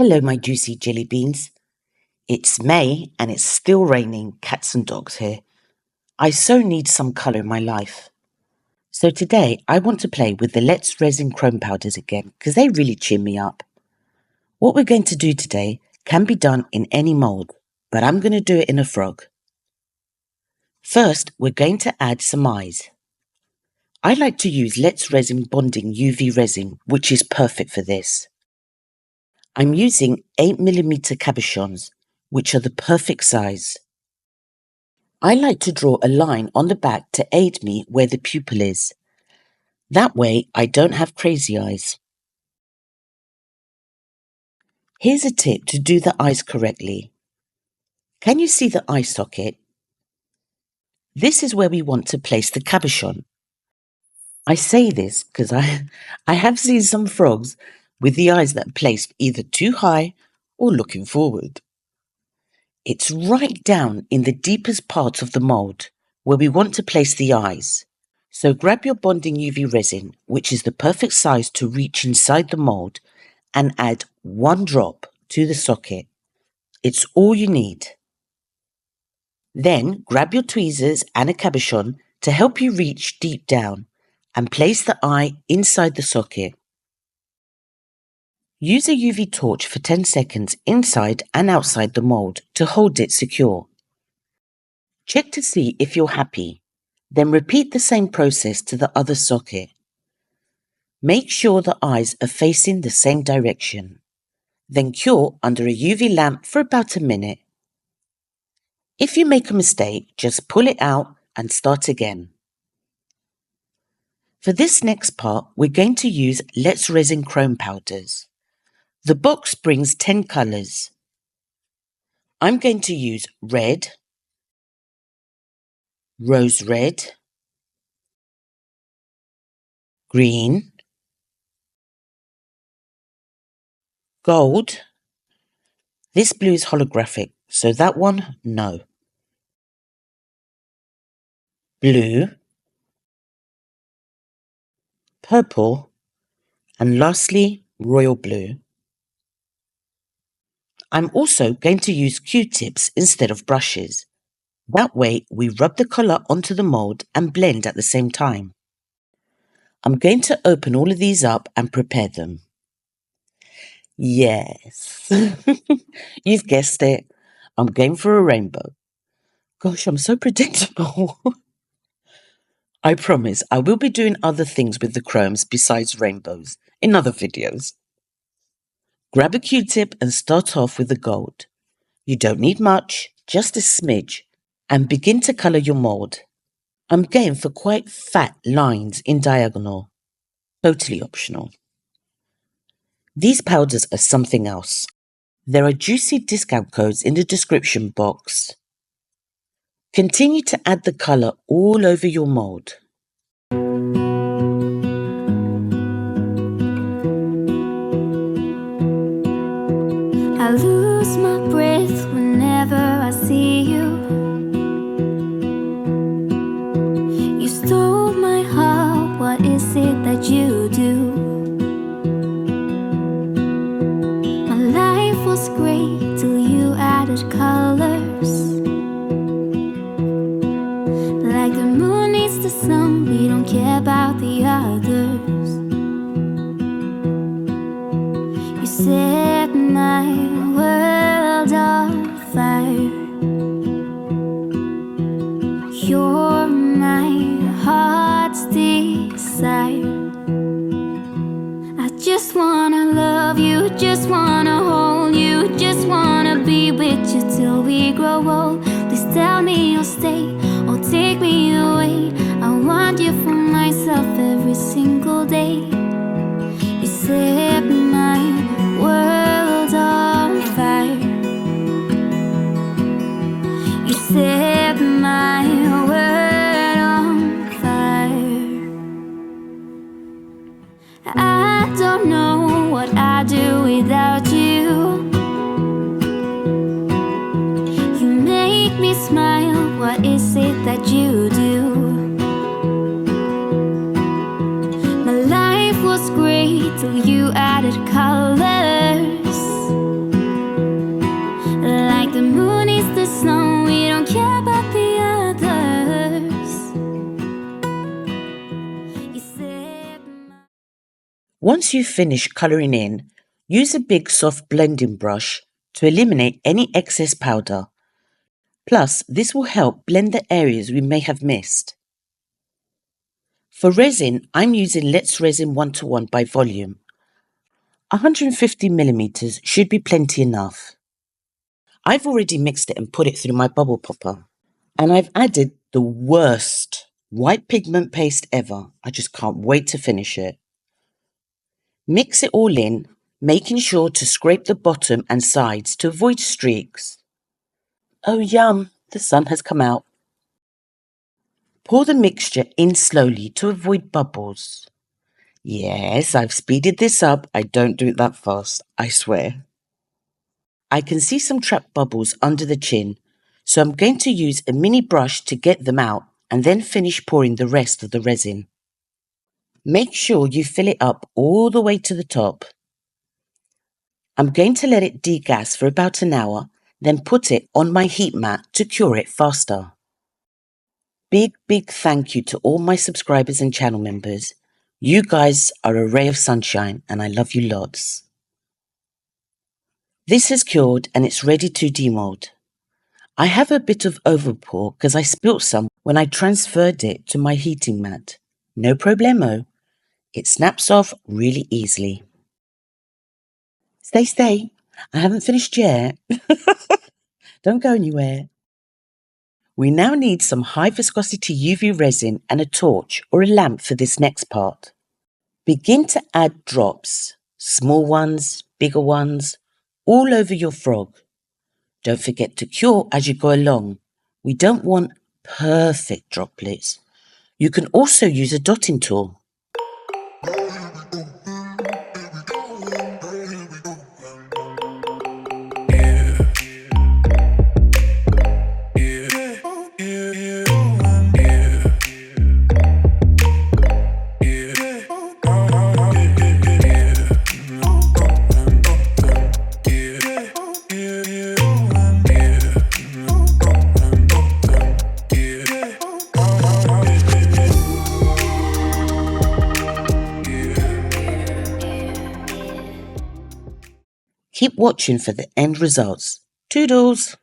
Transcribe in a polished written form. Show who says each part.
Speaker 1: Hello, my juicy jelly beans. It's May and it's still raining cats and dogs here. I so need some colour in my life. So today I want to play with the Let's Resin chrome powders again because they really cheer me up. What we're going to do today can be done in any mould, but I'm going to do it in a frog. First, we're going to add some eyes. I like to use Let's Resin Bonding UV resin, which is perfect for this. I'm using 8mm cabochons, which are the perfect size. I like to draw a line on the back to aid me where the pupil is. That way I don't have crazy eyes. Here's a tip to do the eyes correctly. Can you see the eye socket? This is where we want to place the cabochon. I say this because I have seen some frogs with the eyes that are placed either too high or looking forward. It's right down in the deepest part of the mould where we want to place the eyes. So grab your bonding UV resin, which is the perfect size to reach inside the mould, and add 1 drop to the socket. It's all you need. Then grab your tweezers and a cabochon to help you reach deep down and place the eye inside the socket. Use a UV torch for 10 seconds inside and outside the mould to hold it secure. Check to see if you're happy, then repeat the same process to the other socket. Make sure the eyes are facing the same direction. Then cure under a UV lamp for about a minute. If you make a mistake, just pull it out and start again. For this next part, we're going to use Let's Resin chrome powders. The box brings 10 colours. I'm going to use red, rose red, green, gold. This blue is holographic, so that one, no. Blue, purple, and lastly, royal blue. I'm also going to use Q-tips instead of brushes. That way, we rub the colour onto the mould and blend at the same time. I'm going to open all of these up and prepare them. Yes, you've guessed it. I'm going for a rainbow. Gosh, I'm so predictable. I promise I will be doing other things with the chromes besides rainbows in other videos. Grab a Q-tip and start off with the gold. You don't need much, just a smidge, and begin to colour your mould. I'm going for quite fat lines in diagonal. Totally optional. These powders are something else. There are juicy discount codes in the description box. Continue to add the colour all over your mould.
Speaker 2: I lose my breath whenever I see you. You stole my heart, what is it that you do? My life was great till you added colors. Like the moon needs the sun, we don't care about the others. You set my world on fire. You're my heart's desire. I just wanna love you, just wanna hold you, just wanna be with you till we grow old. Please tell me you'll stay or take me away. I want you for myself every single day. You set my world on fire. You set my world on fire. I don't know what I'd do without you. You make me smile, what is it that you do? My life was great till you added colors.
Speaker 1: Once you've finished colouring in, use a big soft blending brush to eliminate any excess powder. Plus, this will help blend the areas we may have missed. For resin, I'm using Let's Resin 1:1 by volume. 150mm should be plenty enough. I've already mixed it and put it through my bubble popper. And I've added the worst white pigment paste ever. I just can't wait to finish it. Mix it all in, making sure to scrape the bottom and sides to avoid streaks. Oh yum, the sun has come out. Pour the mixture in slowly to avoid bubbles. Yes, I've speeded this up. I don't do it that fast, I swear. I can see some trapped bubbles under the chin, so I'm going to use a mini brush to get them out and then finish pouring the rest of the resin. Make sure you fill it up all the way to the top. I'm going to let it degas for about an hour, then put it on my heat mat to cure it faster. Big thank you to all my subscribers and channel members. You guys are a ray of sunshine and I love you lots. This has cured and it's ready to demold. I have a bit of overpour because I spilt some when I transferred it to my heating mat. No problemo. It snaps off really easily. Stay. I haven't finished yet. Don't go anywhere. We now need some high viscosity UV resin and a torch or a lamp for this next part. Begin to add drops, small ones, bigger ones, all over your frog. Don't forget to cure as you go along. We don't want perfect droplets. You can also use a dotting tool. Keep watching for the end results. Toodles!